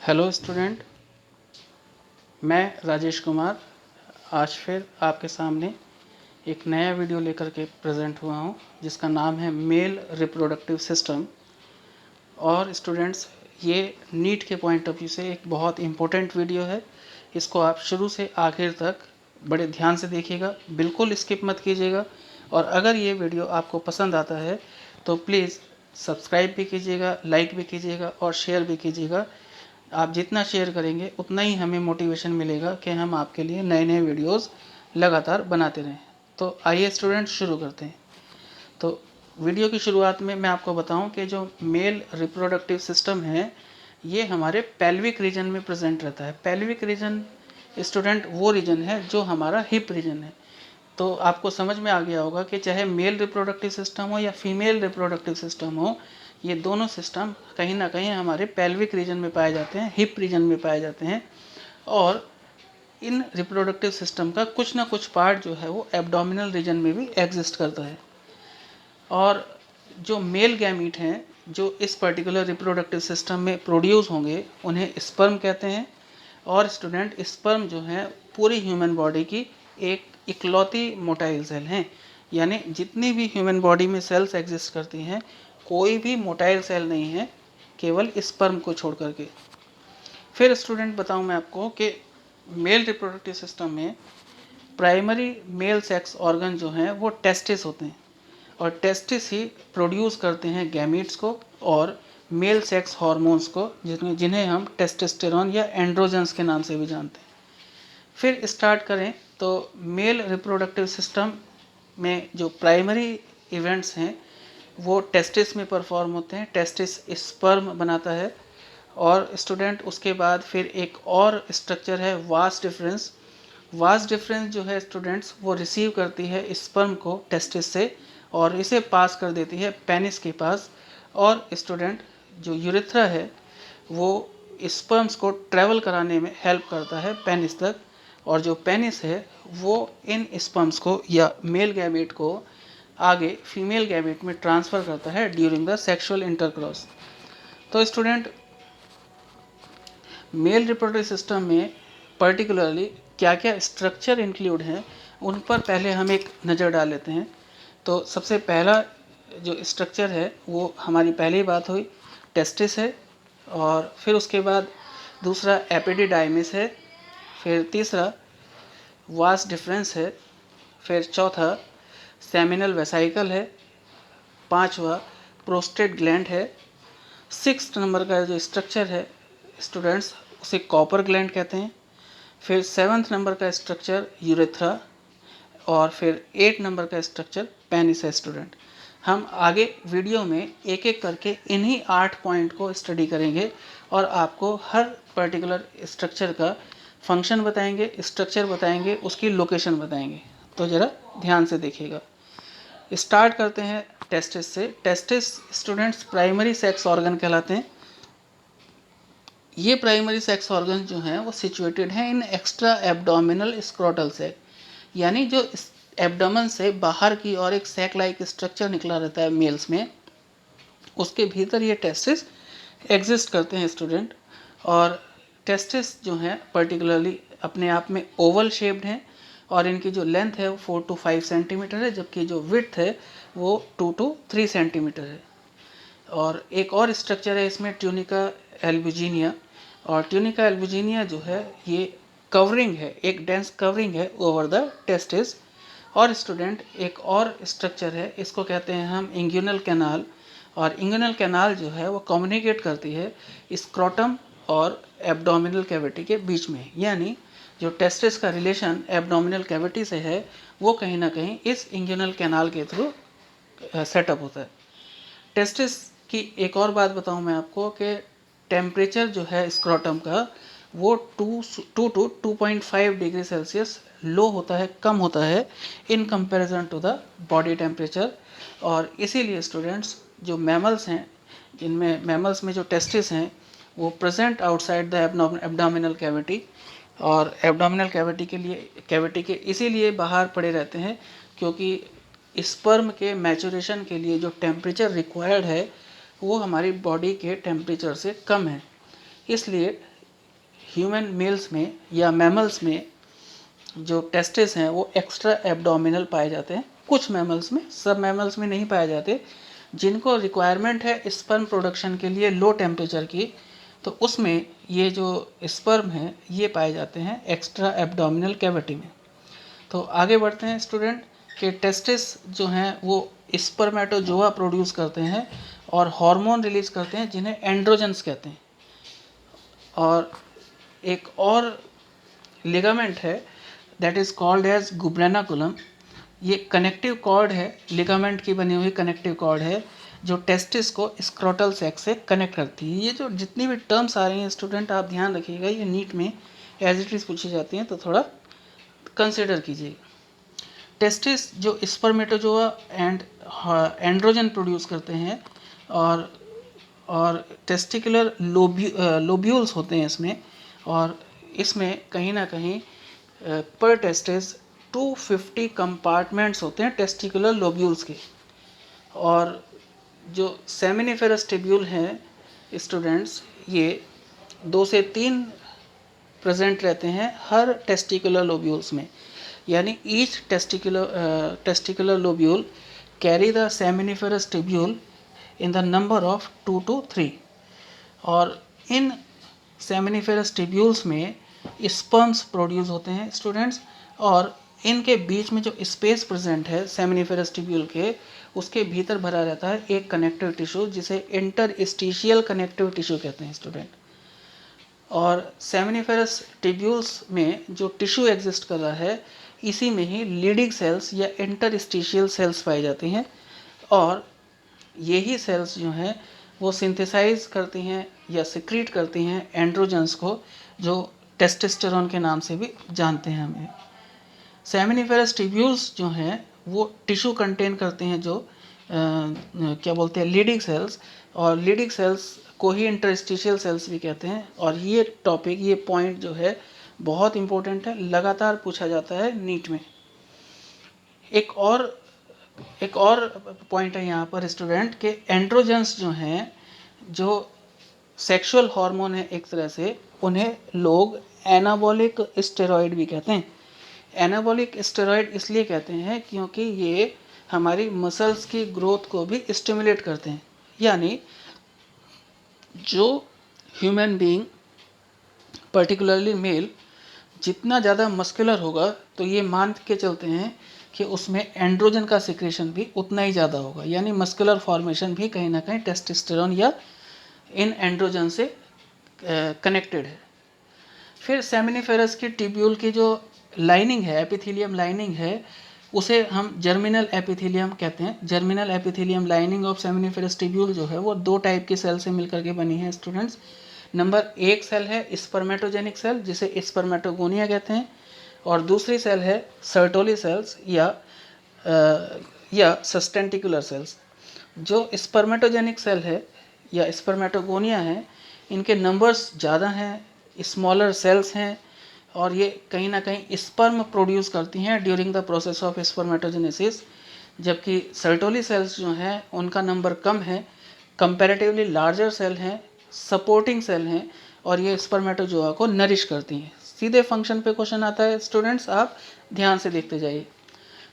Hello student, मैं राजेश कुमार आज फिर आपके सामने एक नया वीडियो लेकर के प्रेजेंट हुआ हूँ जिसका नाम है मेल रिप्रोडक्टिव सिस्टम। और स्टूडेंट्स, ये नीट के पॉइंट ऑफ व्यू से एक बहुत इम्पोर्टेंट वीडियो है। इसको आप शुरू से आखिर तक बड़े ध्यान से देखिएगा, बिल्कुल स्किप मत कीजिएगा। और अगर ये वीडियो आपको पसंद आता है तो प्लीज़ सब्सक्राइब भी कीजिएगा, लाइक भी कीजिएगा और शेयर भी कीजिएगा। आप जितना शेयर करेंगे उतना ही हमें मोटिवेशन मिलेगा कि हम आपके लिए नए नए वीडियोस लगातार बनाते रहें। तो आइए स्टूडेंट शुरू करते हैं। तो वीडियो की शुरुआत में मैं आपको बताऊं कि जो मेल रिप्रोडक्टिव सिस्टम है ये हमारे पेल्विक रीजन में प्रेजेंट रहता है। पेल्विक रीजन स्टूडेंट वो रीजन है जो हमारा हिप रीजन है। तो आपको समझ में आ गया होगा कि चाहे मेल रिप्रोडक्टिव सिस्टम हो या फीमेल रिप्रोडक्टिव सिस्टम हो, ये दोनों सिस्टम कहीं ना कहीं हमारे पेल्विक रीजन में पाए जाते हैं, हिप रीजन में पाए जाते हैं। और इन रिप्रोडक्टिव सिस्टम का कुछ ना कुछ पार्ट जो है वो एब्डोमिनल रीजन में भी एग्जिस्ट करता है। और जो मेल गैमीट हैं जो इस पर्टिकुलर रिप्रोडक्टिव सिस्टम में प्रोड्यूस होंगे उन्हें स्पर्म कहते हैं। और स्टूडेंट, स्पर्म जो है पूरी ह्यूमन बॉडी की एक इकलौती मोटाइल सेल हैं। यानी जितनी भी ह्यूमन बॉडी में सेल्स एग्जिस्ट करती हैं कोई भी मोटाइल सेल नहीं है केवल स्पर्म को छोड़ करके। फिर स्टूडेंट बताऊं मैं आपको कि मेल रिप्रोडक्टिव सिस्टम में प्राइमरी मेल सेक्स ऑर्गन जो हैं वो टेस्टिस होते हैं। और टेस्टिस ही प्रोड्यूस करते हैं गैमीट्स को और मेल सेक्स हार्मोन्स को, जिन्हें हम टेस्टोस्टेरोन या एंड्रोजन्स के नाम से भी जानते हैं। फिर स्टार्ट करें तो मेल रिप्रोडक्टिव सिस्टम में जो प्राइमरी इवेंट्स हैं वो टेस्टिस में परफॉर्म होते हैं। टेस्टिस स्पर्म बनाता है। और स्टूडेंट उसके बाद फिर एक और स्ट्रक्चर है वास डिफरेंस। वास डिफरेंस जो है स्टूडेंट्स वो रिसीव करती है स्पर्म को टेस्टिस से और इसे पास कर देती है पेनिस के पास। और स्टूडेंट जो यूरेथ्रा है वो स्पर्म्स को ट्रैवल कराने में हेल्प करता है पेनिस तक। और जो पेनिस है वो इन स्पर्म्स को या मेल गैमेट को आगे फीमेल गैमेट में ट्रांसफ़र करता है ड्यूरिंग द सेक्सुअल इंटरक्रॉस। तो स्टूडेंट, मेल रिप्रोडक्टिव सिस्टम में पर्टिकुलरली क्या क्या स्ट्रक्चर इंक्लूड हैं उन पर पहले हम एक नज़र डाल लेते हैं। तो सबसे पहला जो स्ट्रक्चर है वो हमारी पहली बात हुई टेस्टिस है। और फिर उसके बाद दूसरा एपिडिडाइमिस है। फिर तीसरा वास डिफरेंस है। फिर चौथा सेमिनल वेसाइकल है। पांचवा प्रोस्टेट ग्लैंड है। सिक्स नंबर का जो स्ट्रक्चर है स्टूडेंट्स उसे कॉपर ग्लैंड कहते हैं। फिर सेवन्थ नंबर का स्ट्रक्चर यूरेथ्रा। और फिर 8 नंबर का स्ट्रक्चर पेनिस है। स्टूडेंट, हम आगे वीडियो में एक एक करके इन्हीं 8 पॉइंट को स्टडी करेंगे और आपको हर पर्टिकुलर स्ट्रक्चर का फंक्शन बताएंगे, स्ट्रक्चर बताएंगे, उसकी लोकेशन बताएंगे। तो ज़रा ध्यान से देखिएगा। स्टार्ट करते हैं टेस्टिस से। Testis students primary sex organ कहलाते हैं। ये प्राइमरी सेक्स ऑर्गन जो हैं वो सिचुएटेड हैं इन एक्स्ट्रा एब्डोमिनल स्क्रोटल सैक। यानी जो एब्डोमेन से बाहर की और एक सैक लाइक स्ट्रक्चर निकला रहता है मेल्स में, उसके भीतर ये टेस्टिस एग्जिस्ट करते हैं स्टूडेंट। और टेस्टिस जो हैं पर्टिकुलरली अपने आप में ओवल शेप्ड हैं और इनकी जो लेंथ है वो 4 to 5 सेंटीमीटर है, जबकि जो विड्थ है वो 2 to 3 सेंटीमीटर है। और एक और स्ट्रक्चर है इसमें ट्यूनिका एल्बुजिनिया। और ट्यूनिका एल्बुजिनिया जो है ये कवरिंग है, एक डेंस कवरिंग है ओवर द टेस्टिस। और स्टूडेंट एक और स्ट्रक्चर है, इसको कहते हैं हम इंग्यूनल कैनाल। और इंग्यूनल कैनाल जो है वो कम्युनिकेट करती है स्क्रोटम और एब्डोमिनल कैविटी के बीच में। यानी जो टेस्टिस का रिलेशन एब्डोमिनल कैविटी से है वो कहीं ना कहीं इस इंग्यूनल कैनाल के थ्रू सेटअप होता है। टेस्टिस की एक और बात बताऊं मैं आपको कि टेम्परेचर जो है स्क्रोटम का वो 2 to 2.5 डिग्री सेल्सियस लो होता है, कम होता है in comparison to the body temperature. और इसीलिए स्टूडेंट्स जो मैमल्स हैं, जिनमें मैमल्स में जो टेस्टिस हैं वो present outside the abdominal cavity. और एब्डोमिनल कैविटी के इसीलिए बाहर पड़े रहते हैं क्योंकि स्पर्म के मैचुरेशन के लिए जो टेम्परेचर रिक्वायर्ड है वो हमारी बॉडी के टेम्परेचर से कम है। इसलिए ह्यूमन मेल्स में या मैमल्स में जो टेस्टिस हैं वो एक्स्ट्रा एब्डोमिनल पाए जाते हैं, कुछ मैमल्स में, सब मैमल्स में नहीं पाए जाते। जिनको रिक्वायरमेंट है स्पर्म प्रोडक्शन के लिए लो टेम्परेचर की, तो उसमें ये जो स्पर्म है ये पाए जाते हैं एक्स्ट्रा एब्डोमिनल कैविटी में। तो आगे बढ़ते हैं स्टूडेंट कि टेस्टिस जो हैं वो स्पर्मेटोजोआ प्रोड्यूस करते हैं और हार्मोन रिलीज करते हैं जिन्हें एंड्रोजन्स कहते हैं। और एक और लिगामेंट है दैट इज़ कॉल्ड एज गुब्रेनाकुलम। ये कनेक्टिव कॉर्ड है, लिगामेंट की बनी हुई कनेक्टिव कॉर्ड है जो टेस्टिस को स्क्रोटल सेक्स से कनेक्ट करती है। ये जो जितनी भी टर्म्स आ रही हैं स्टूडेंट, आप ध्यान रखिएगा, ये नीट में एज इट इज़ पूछी जाती हैं, तो थोड़ा कंसिडर कीजिएगा। टेस्टिस जो स्पर्मेटोजोआ एंड एंड्रोजन प्रोड्यूस करते हैं और टेस्टिकुलर लोब्यूल्स होते हैं इसमें, और इसमें कहीं ना कहीं पर टेस्टिस 250 कंपार्टमेंट्स होते हैं टेस्टिकुलर लोब्यूल्स के। और जो सेमिनिफेरस टिब्यूल हैं स्टूडेंट्स, ये 2 से 3 प्रेजेंट रहते हैं हर टेस्टिकुलर लोब्यूल्स में, यानी each testicular lobule carry the seminiferous tubule in the number of 2 to 3। और इन सेमिनिफेरस टिब्यूल्स में स्पर्म्स प्रोड्यूस होते हैं स्टूडेंट्स, और इनके बीच में जो स्पेस प्रेजेंट है सेमिनिफेरस टिब्यूल के, उसके भीतर भरा रहता है एक कनेक्टिव टिश्यू जिसे इंटरस्टिशियल कनेक्टिव टिश्यू कहते हैं स्टूडेंट। और सेमिनिफेरस टिब्यूल्स में जो टिश्यू एग्जिस्ट कर रहा है, इसी में ही लीडिंग सेल्स या इंटरस्टिशियल सेल्स पाई जाती हैं, और यही सेल्स जो हैं वो सिंथेसाइज करती हैं या सिक्रीट करती हैं एंड्रोजन्स को, जो टेस्टोस्टेरोन के नाम से भी जानते हैं हमें। सेमिनिफेरस टिब्यूल्स जो हैं वो टिश्यू कंटेन करते हैं जो क्या बोलते हैं लीडिंग सेल्स, और लीडिंग सेल्स को ही इंटरस्टिशियल सेल्स भी कहते हैं। और ये टॉपिक, ये पॉइंट जो है बहुत इंपॉर्टेंट है, लगातार पूछा जाता है नीट में। एक और पॉइंट है यहाँ पर स्टूडेंट के एंड्रोजन्स जो हैं, जो सेक्सुअल हार्मोन है एक तरह से, उन्हें लोग एनाबॉलिक स्टेरॉइड भी कहते हैं। एनाबॉलिक स्टेरॉइड इसलिए कहते हैं क्योंकि ये हमारी मसल्स की ग्रोथ को भी स्टिमुलेट करते हैं। यानी जो ह्यूमन बीइंग पर्टिकुलरली मेल जितना ज़्यादा मस्कुलर होगा, तो ये मान के चलते हैं कि उसमें एंड्रोजन का सिक्रेशन भी उतना ही ज़्यादा होगा, यानी मस्कुलर फॉर्मेशन भी कहीं ना कहीं टेस्टोस्टेरोन या इन एंड्रोजन से कनेक्टेड है। फिर सेमिनिफेरस की टिब्यूल की जो लाइनिंग है, एपिथेलियम लाइनिंग है, उसे हम जर्मिनल एपिथेलियम कहते हैं। Germinal epithelium lining of seminiferous tubule जो है वो 2 टाइप की सेल से मिलकर के बनी है स्टूडेंट्स। नंबर 1 सेल है स्पर्मेटोजेनिक सेल, जिसे स्पर्मेटोगोनिया कहते हैं, और दूसरी सेल है सर्टोली सेल्स या सस्टेंटिकुलर सेल्स। जो स्पर्मेटोजेनिक सेल है या स्पर्मेटोगोनिया है, इनके नंबर्स ज़्यादा हैं, स्मॉलर सेल्स हैं, और ये कहीं ना कहीं स्पर्म प्रोड्यूस करती हैं during the process of spermatogenesis. जबकि सर्टोली सेल्स जो हैं उनका नंबर कम है, कंपैरेटिवली लार्जर सेल हैं, सपोर्टिंग सेल हैं, और ये स्पर्मेटोजोआ को नरिश करती हैं। सीधे फंक्शन पे क्वेश्चन आता है स्टूडेंट्स, आप ध्यान से देखते जाइए।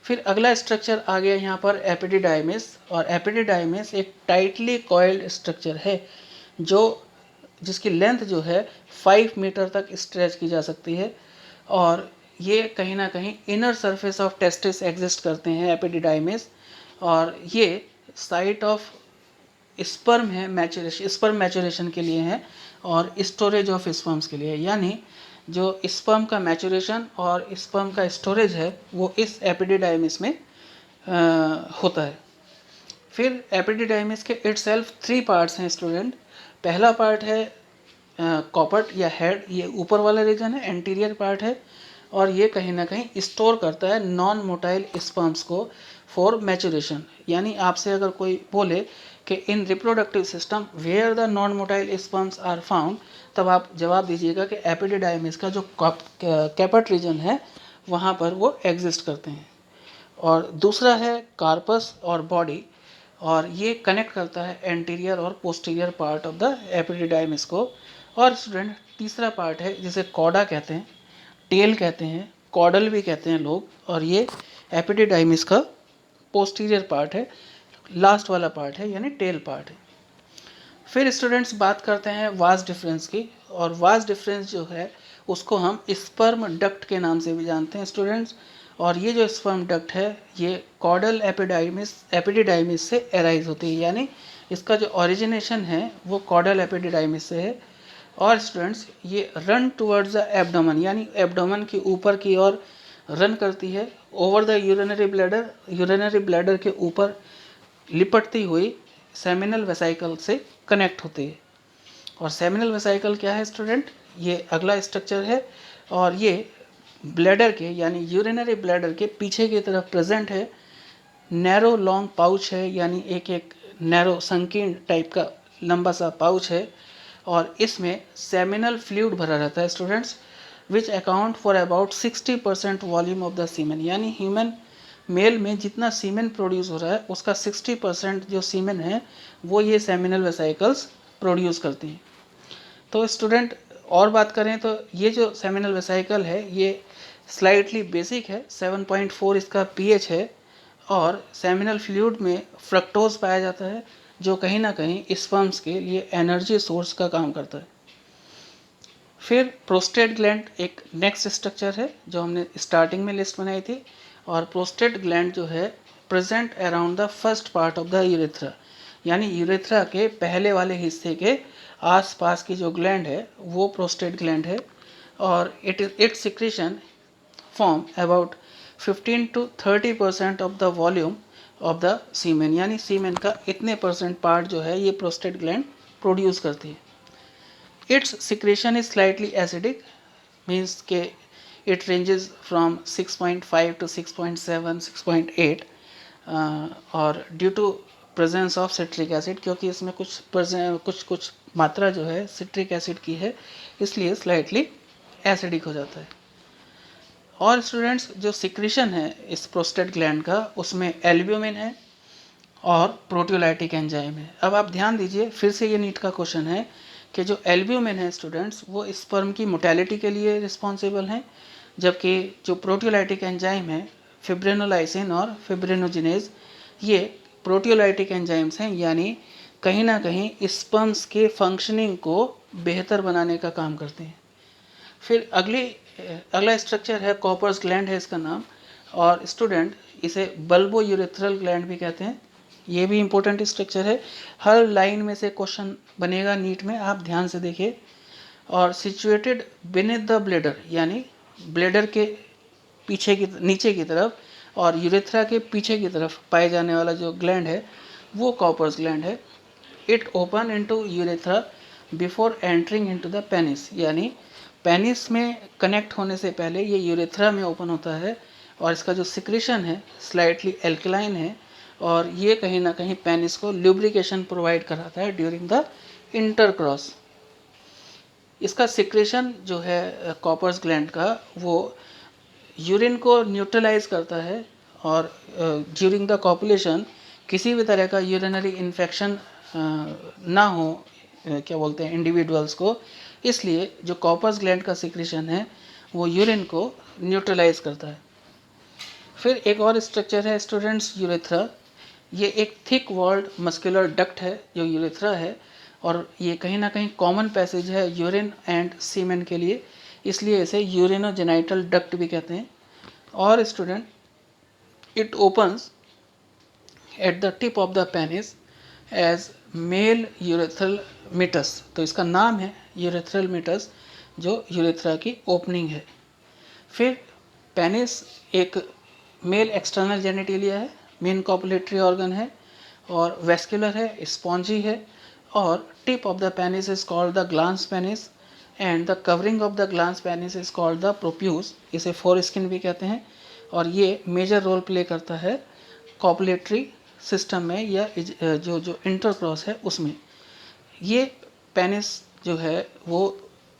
फिर अगला स्ट्रक्चर आ गया यहाँ पर एपिडिडाइमिस, और एपिडिडाइमिस एक टाइटली कॉइल्ड स्ट्रक्चर है जिसकी लेंथ जो है 5 मीटर तक स्ट्रेच की जा सकती है, और ये कहीं ना कहीं inner surface of testis exist करते हैं एपिडिडाइमिस, और ये साइट ऑफ स्पर्म है, मैचुरेशन, स्पर्म मैचुरेशन के लिए है, और स्टोरेज ऑफ स्पर्म्स के लिए। यानी जो स्पर्म का मैचुरेशन और स्पर्म का स्टोरेज है वो इस एपिडिडाइमिस में होता है। फिर एपिडिडाइमिस के इटसेल्फ 3 पार्ट्स हैं स्टूडेंट। पहला पार्ट है कॉपर्ट या हेड, ये ऊपर वाला रीजन है, एंटीरियर पार्ट है, और ये कहीं ना कहीं स्टोर करता है नॉन मोटाइल स्पर्म्स को फॉर मैचुरेशन। यानी आपसे अगर कोई बोले कि in reproductive system where the non motile sperms are found, तब आप जवाब दीजिएगा कि एपिडिडाइमिस का जो कैपर्ट रीजन है वहाँ पर वो एग्जिस्ट करते हैं। और दूसरा है कार्पस और बॉडी, और ये कनेक्ट करता है एंटीरियर और posterior part of the epididymis को। और स्टूडेंट तीसरा पार्ट है जिसे कॉडा कहते हैं, टेल कहते हैं, कॉडल भी कहते हैं लोग, और ये एपिडिडाइमिस का पोस्टीरियर पार्ट है, लास्ट वाला पार्ट है यानी टेल पार्ट है। फिर स्टूडेंट्स बात करते हैं वास डिफरेंस की, और वास डिफरेंस जो है उसको हम स्पर्म डक्ट के नाम से भी जानते हैं स्टूडेंट्स। और ये जो स्पर्म डक्ट है ये कॉडल एपिडिडाइमिस से एराइज होती है, यानी इसका जो ओरिजिनेशन है वो कॉडल एपिडिडाइमिस से है। और स्टूडेंट्स ये रन टुवर्ड्स द एब्डोमेन, यानी एब्डोमेन की ऊपर की ओर रन करती है, ओवर द यूरिनरी ब्लैडर के ऊपर लिपटती हुई सेमिनल वेसाइकल से कनेक्ट होती है। और सेमिनल वेसाइकल क्या है स्टूडेंट, ये अगला स्ट्रक्चर है, और ये ब्लैडर के यानी यूरिनरी ब्लैडर के पीछे की तरफ प्रेजेंट है। नैरो लॉन्ग पाउच है, यानी एक नैरो संकीर्ण टाइप का लंबा सा पाउच है, और इसमें सेमिनल फ्लूइड भरा रहता है students, which account for about 60% volume of the semen, यानी ह्यूमन मेल में जितना सीमेन प्रोड्यूस हो रहा है उसका 60% जो सीमेन है वो ये सेमिनल वेसाइकल्स प्रोड्यूस करती हैं। तो स्टूडेंट और बात करें तो ये जो सेमिनल वेसाइकल है ये स्लाइटली बेसिक है, 7.4 इसका पीएच है, और सेमिनल फ्लूइड में फ्रक्टोज पाया जाता है जो कहीं ना कहीं स्पर्म्स के लिए एनर्जी सोर्स का काम करता है। फिर प्रोस्टेट ग्लैंड एक नेक्स्ट स्ट्रक्चर है जो हमने स्टार्टिंग में लिस्ट बनाई थी, और प्रोस्टेट ग्लैंड जो है present around the first part of the urethra, यानी यूरेथ्रा के पहले वाले हिस्से के आसपास की जो ग्लैंड है वो प्रोस्टेट ग्लैंड है, और it secretion form about 15 to 30% of the volume of the semen, यानी सीमेन का इतने परसेंट पार्ट जो है ये प्रोस्टेट ग्लैंड प्रोड्यूस करती है। Its secretion is slightly acidic, means के it ranges from 6.5 to 6.7 6.8 और due to presence of citric acid, क्योंकि इसमें कुछ मात्रा जो है सिट्रिक एसिड की है इसलिए स्लाइटली एसिडिक हो जाता है। और स्टूडेंट्स जो सिक्रीशन है इस प्रोस्टेट ग्लैंड का उसमें एल्ब्यूमिन है और प्रोटियोलाइटिक एंजाइम है। अब आप ध्यान दीजिए, फिर से ये नीट का क्वेश्चन है कि जो एल्ब्यूमिन है स्टूडेंट्स वो स्पर्म की मोटेलिटी के लिए रिस्पॉन्सिबल हैं, जबकि जो प्रोटियोलाइटिक एंजाइम है फिब्रिनोलाइसिन और फिब्रिनोजिनेज ये प्रोटियोलाइटिक एंजाइम्स हैं, यानी कहीं ना कहीं स्पर्म्स के फंक्शनिंग को बेहतर बनाने का काम करते हैं। फिर अगला स्ट्रक्चर है कॉपर्स ग्लैंड है इसका नाम, और स्टूडेंट इसे बल्बो यूरेथ्रल ग्लैंड भी कहते हैं। ये भी इंपॉर्टेंट स्ट्रक्चर है, हर लाइन में से क्वेश्चन बनेगा नीट में, आप ध्यान से देखिए। और सिचुएटेड बिनेथ द ब्लेडर, यानी ब्लेडर के नीचे की तरफ और यूरेथ्रा के पीछे की तरफ पाए जाने वाला जो ग्लैंड है वो कॉपर्स ग्लैंड है। It open into urethra before entering into the penis, यानी पेनिस में कनेक्ट होने से पहले ये यूरेथ्रा में ओपन होता है, और इसका जो सिक्रेशन है स्लाइटली एल्कलाइन है, और ये कहीं ना कहीं पेनिस को ल्यूब्रिकेशन प्रोवाइड कराता है ड्यूरिंग द इंटरक्रॉस। इसका सिक्रेशन जो है कॉपर्स ग्लैंड का वो यूरिन को न्यूट्रलाइज करता है, और ड्यूरिंग द कॉपुलेशन किसी भी तरह का यूरिनरी इन्फेक्शन ना हो क्या बोलते हैं इंडिविजुअल्स को, इसलिए जो कॉपर्स ग्लैंड का सिक्रेशन है वो यूरिन को न्यूट्रलाइज करता है। फिर एक और स्ट्रक्चर है स्टूडेंट्स यूरेथ्रा, ये एक थिक वॉल्ड मस्कुलर डक्ट है जो यूरेथ्रा है, और ये कहीं ना कहीं कॉमन पैसेज है यूरिन एंड सीमेन के लिए, इसलिए इसे यूरिनोजेनाइटल डक्ट भी कहते हैं। और student it opens at the tip of the penis as male urethral meatus, तो इसका नाम है यूरेथ्रल मीटस जो यूरेथ्रा की ओपनिंग है। फिर पेनिस एक मेल एक्सटर्नल जेनेटिलिया है, मेन कॉपुलेटरी ऑर्गन है, और वेस्कुलर है, स्पॉन्जी है, और tip of the penis is called the glans penis, and the covering of the glans penis is called the prepuce, इसे फोर स्किन भी कहते हैं, और ये मेजर रोल प्ले करता है कॉपुलेटरी सिस्टम में या जो इंटरक्रॉस है उसमें। ये पेनिस जो है वो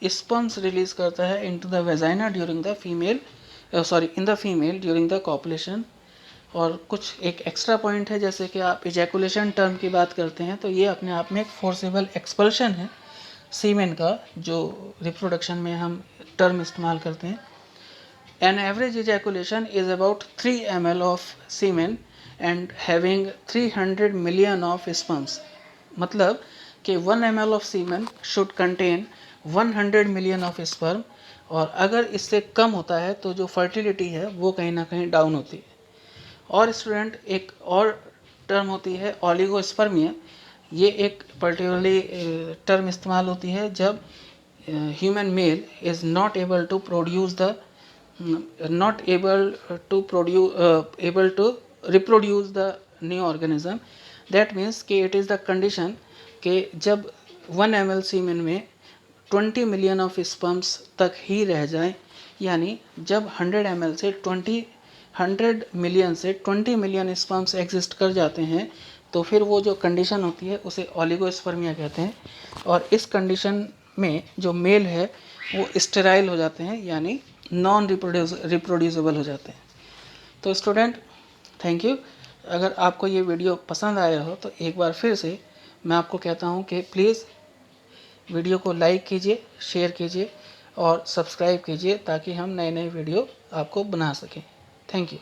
स्पर्म्स रिलीज करता है into the vagina during the in the female during the copulation. और कुछ एक एक्स्ट्रा पॉइंट है, जैसे कि आप इजैकुलेशन टर्म की बात करते हैं तो ये अपने आप में एक फोर्सेबल एक्सपल्शन है सीमेन का जो रिप्रोडक्शन में हम टर्म इस्तेमाल करते हैं। An average ejaculation is about 3 ml of semen and having 300 million of sperms. मतलब कि 1 ml of semen should contain 100 million of sperm, और अगर इससे कम होता है तो जो फर्टिलिटी है वो कहीं ना कहीं डाउन होती है। और स्टूडेंट, एक और टर्म होती है ओलिगोस्पर्मिया। ये एक पर्टिकुलरली टर्म इस्तेमाल होती है जब human male is not able to produce the able to reproduce the new organism। that means कि it is the condition कि जब 1 ml सीमेन में 20 मिलियन ऑफ स्पर्म्स तक ही रह जाए, यानी जब 100 ml से 100 मिलियन से 20 मिलियन स्पर्म्स एग्जिस्ट कर जाते हैं, तो फिर वो जो कंडीशन होती है उसे ओलिगोस्पर्मिया कहते हैं। और इस कंडीशन में जो मेल है वो स्टेराइल हो जाते हैं, यानी नॉन रिप्रोड्यूसिबल हो जाते हैं। तो स्टूडेंट, थैंक यू। अगर आपको ये वीडियो पसंद आया हो तो एक बार फिर से मैं आपको कहता हूँ कि प्लीज़ वीडियो को लाइक कीजिए, शेयर कीजिए और सब्सक्राइब कीजिए, ताकि हम नए नए वीडियो आपको बना सकें। Thank you.